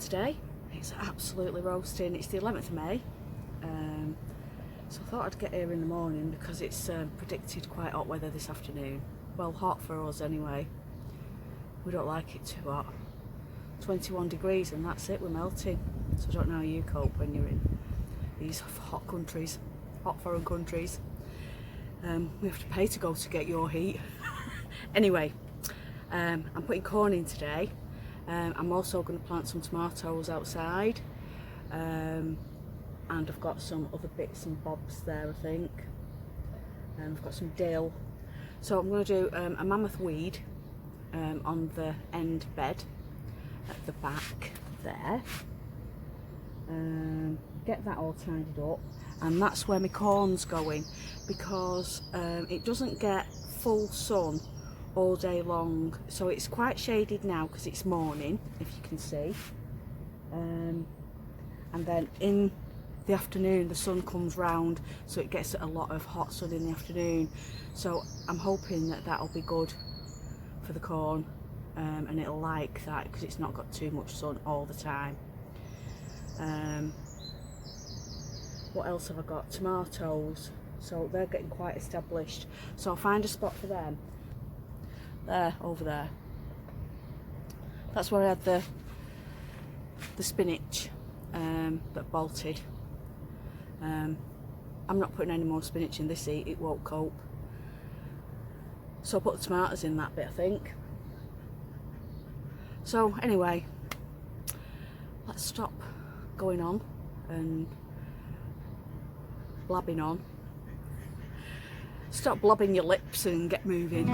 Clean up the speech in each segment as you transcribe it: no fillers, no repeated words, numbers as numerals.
today. It's absolutely roasting. It's the 11th of May. So I thought I'd get here in the morning because it's predicted quite hot weather this afternoon. Well, hot for us anyway. We don't like it too hot. 21 degrees and that's it, we're melting. So I don't know how you cope when you're in these hot countries, hot foreign countries. We have to pay to go to get your heat. Anyway, I'm putting corn in today. I'm also going to plant some tomatoes outside. And I've got some other bits and bobs there, I think. I've got some dill. So I'm going to do a mammoth weed on the end bed at the back there. Get that all tidied up, and that's where my corn's going, because it doesn't get full sun all day long. So it's quite shaded now because it's morning, if you can see. And then in the afternoon the sun comes round, so it gets a lot of hot sun in the afternoon. So I'm hoping that that'll be good for the corn, and it'll like that because it's not got too much sun all the time. What else have I got? Tomatoes, so they're getting quite established, so I'll find a spot for them. There, over there, that's where I had the spinach that bolted. I'm not putting any more spinach in this heat, it won't cope. So I'll put the tomatoes in that bit, I think. So anyway, let's stop going on and blabbing on. Stop blobbing your lips and get moving.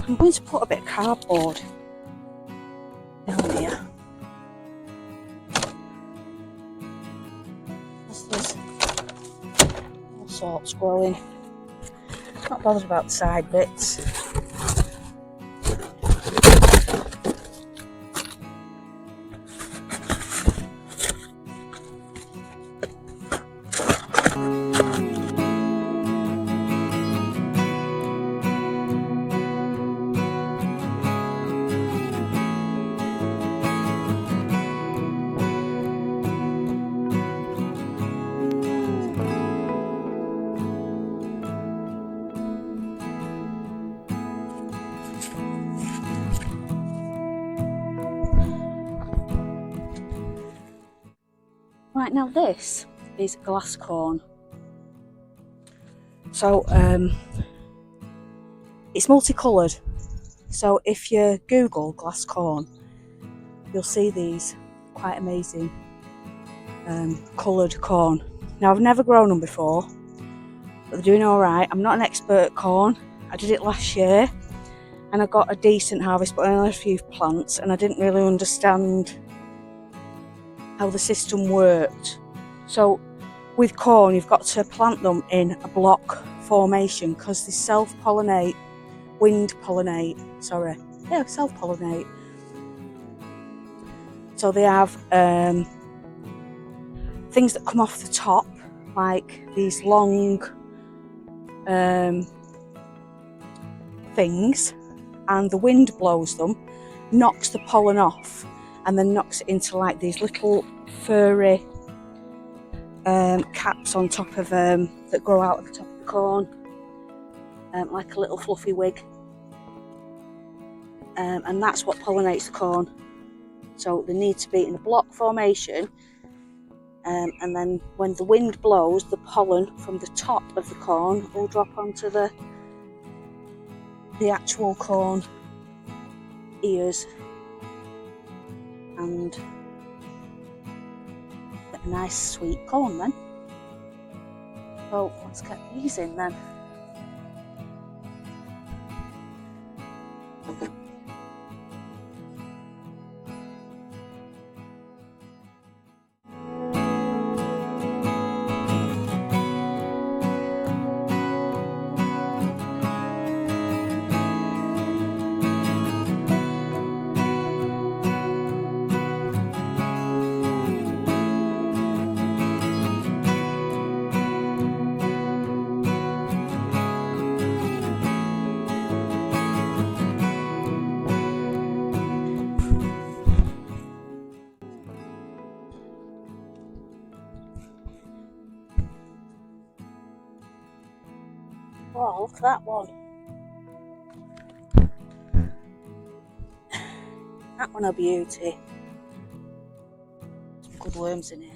I'm going to put a bit of cardboard down here. There's all sorts growing. Not bothered about the side bits. Right, now this is glass corn. So it's multicoloured. So if you Google glass corn, you'll see these quite amazing coloured corn. Now I've never grown them before, but they're doing alright. I'm not an expert at corn. I did it last year and I got a decent harvest, but I only had a few plants and I didn't really understand how the system worked. So with corn you've got to plant them in a block formation because they self-pollinate, self-pollinate. So they have things that come off the top, like these long things, and the wind blows them, knocks the pollen off, and then knocks it into like these little furry caps on top of that grow out of the top of the corn, like a little fluffy wig, and that's what pollinates the corn. So they need to be in a block formation, and then when the wind blows, the pollen from the top of the corn will drop onto the actual corn ears and get a nice sweet corn then. So let's get these in then. Oh, look at that one. That one a beauty. Some good worms in here.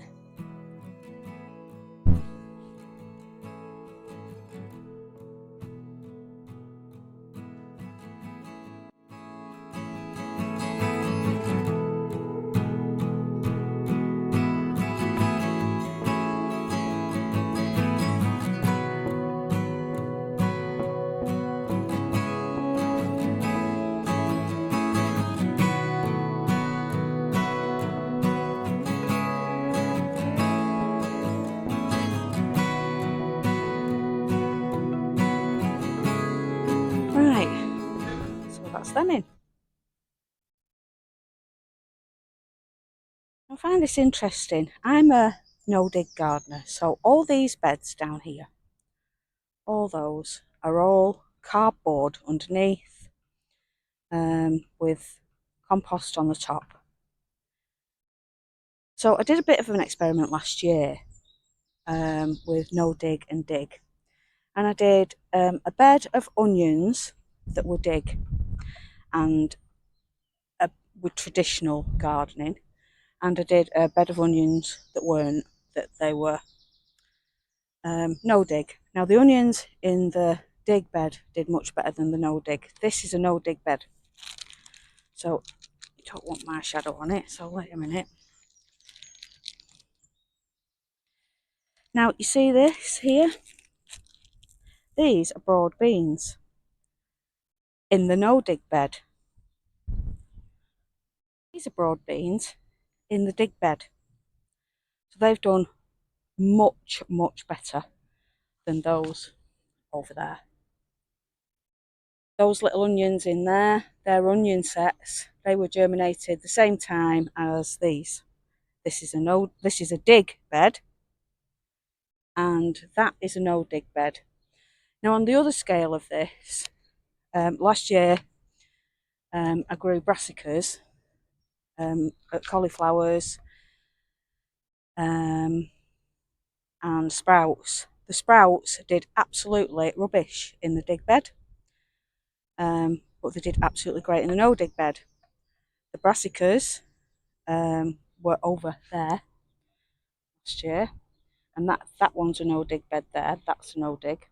Right, so that's them in. I find this interesting. I'm a no-dig gardener, so all these beds down here, all those are all cardboard underneath, with compost on the top. So I did a bit of an experiment last year with no dig and dig, and I did a bed of onions that were dig and with traditional gardening, and I did a bed of onions that weren't, that they were no dig. Now the onions in the dig bed did much better than the no dig. This is a no dig bed, so you don't want my shadow on it, so wait a minute. Now you see this here? These are broad beans in the no dig bed. These are broad beans in the dig bed. So they've done much, much better than those over there. Those little onions in there, they're onion sets. They were germinated the same time as these. This is a dig bed, and that is a no dig bed. Now on the other scale of this, last year I grew brassicas, cauliflowers, and sprouts. The sprouts did absolutely rubbish in the dig bed, but they did absolutely great in the no dig bed. The brassicas were over there last year, and that one's a no dig bed there. That's a no dig.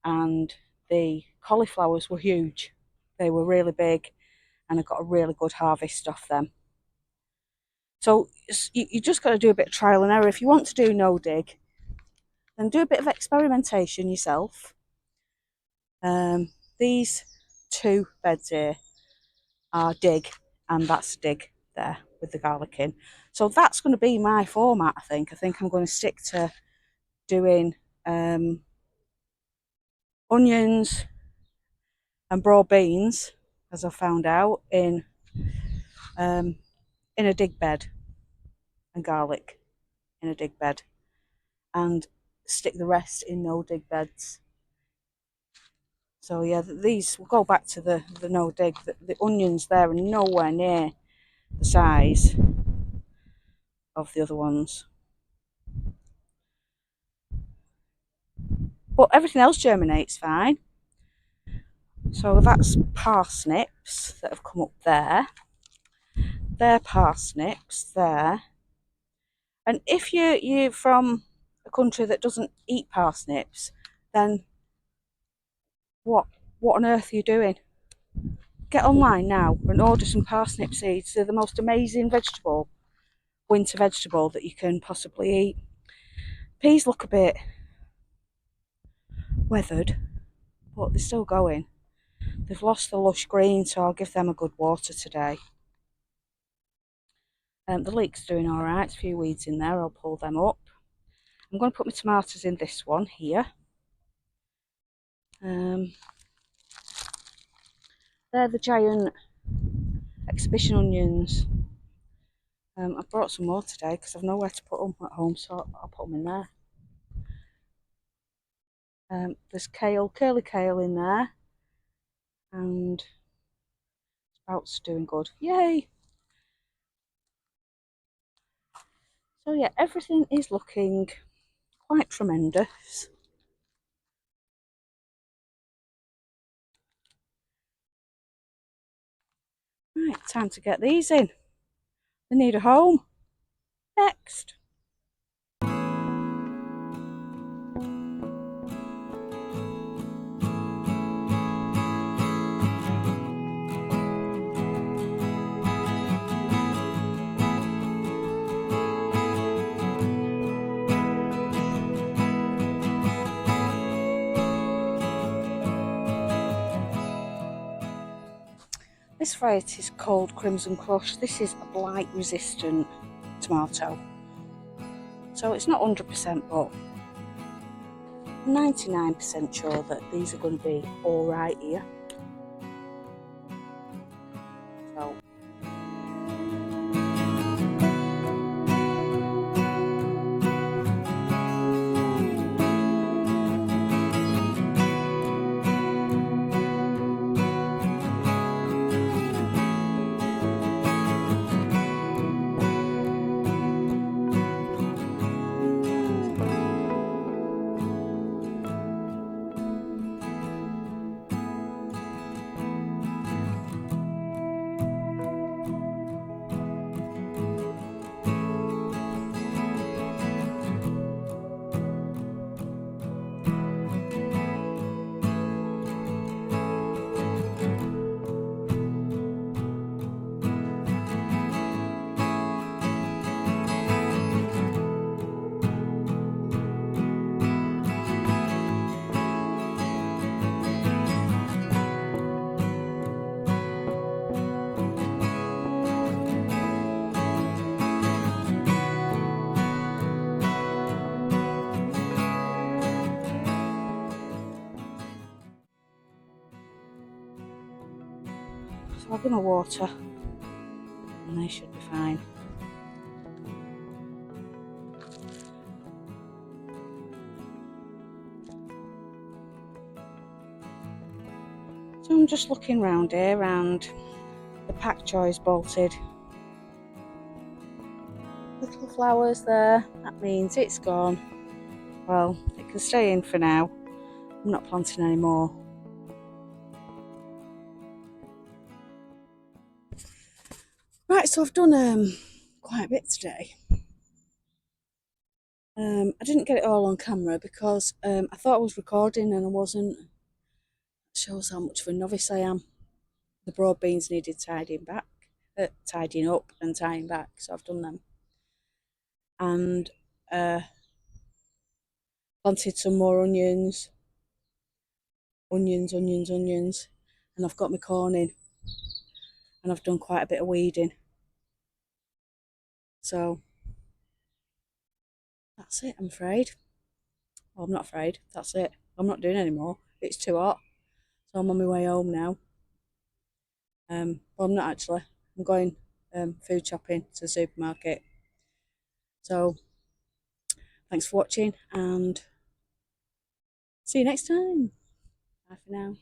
And the cauliflowers were huge. They were really big, and I got a really good harvest off them. So you just got to do a bit of trial and error. If you want to do no dig, then do a bit of experimentation yourself. These two beds here are dig, and that's dig there with the garlic in. So that's going to be my format, I think. I think I'm going to stick to doing onions and broad beans, as I found out, in a dig bed, and garlic in a dig bed and stick the rest in no dig beds. So yeah, these will go back to the no dig. The onions there are nowhere near the size of the other ones. But everything else germinates fine. So that's parsnips that have come up there. They're parsnips there. And if you're from a country that doesn't eat parsnips, then what on earth are you doing? Get online now and order some parsnip seeds. They're the most amazing vegetable, winter vegetable that you can possibly eat. Peas look a bit weathered, but they're still going. They've lost the lush green, so I'll give them a good water today. The leek's doing all right. A few weeds in there. I'll pull them up. I'm going to put my tomatoes in this one here. They're the giant exhibition onions. I brought some more today because I've nowhere to put them at home, so I'll put them in there. There's kale, curly kale in there, and sprouts doing good. Yay! So yeah, everything is looking quite tremendous. Right, time to get these in. They need a home. Next. This variety is called Crimson Crush. This is a blight resistant tomato. So it's not 100%, but I'm 99% sure that these are going to be alright here. So I'll give them a water and they should be fine. So I'm just looking round here and the pak choi is bolted. Little flowers there, that means it's gone. Well, it can stay in for now. I'm not planting any more. Right, so I've done quite a bit today. I didn't get it all on camera because I thought I was recording and I wasn't. It shows how much of a novice I am. The broad beans needed tidying up and tying back, so I've done them. And planted some more onions, and I've got my corn in, and I've done quite a bit of weeding. So that's it, I'm afraid. Well, I'm not afraid, that's it. I'm not doing any more. It's too hot. So I'm on my way home now. Well, I'm not actually. I'm going food shopping to the supermarket. So Thanks for watching and see you next time. Bye for now.